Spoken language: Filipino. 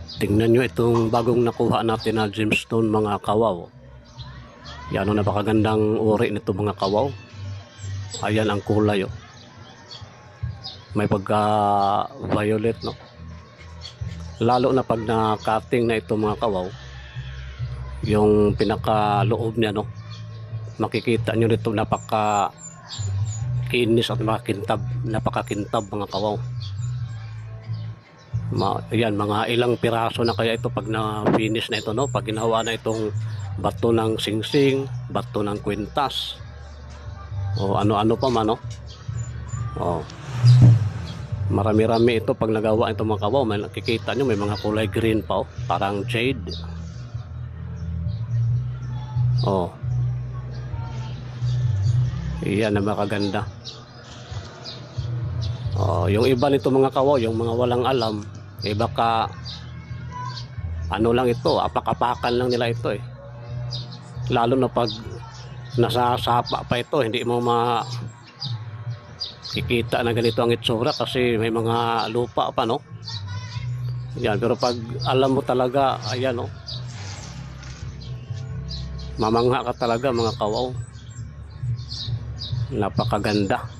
Tingnan nyo itong bagong nakuha natin na gemstone mga kawaw. Yan o, napakagandang uri nito mga kawaw. Ayan ang kulay o. May pagka violet no. Lalo na pag na-cutting na ito mga kawaw, yung pinakaloob niya no, makikita nyo nito napaka kinis at napakakintab mga kawaw. Ayan, mga ilang piraso na kaya ito pag na-finish na ito no, pag ginawa na itong bato ng singsing, bato ng kwintas o ano-ano pa man no. Marami-rami ito pag nagawa ito mga kawaw. May nakikita nyo may mga kulay green pa parang jade. Iyan na makaganda. Yung iba nito mga kawaw, yung mga walang alam, baka ano lang ito, apak-apakan lang nila ito lalo na pag nasa sapa pa ito, hindi mo makikita na ganito ang itsura kasi may mga lupa pa no. Yan, pero pag alam mo talaga, ayan no, mamangha ka talaga mga kawaw. Napakaganda.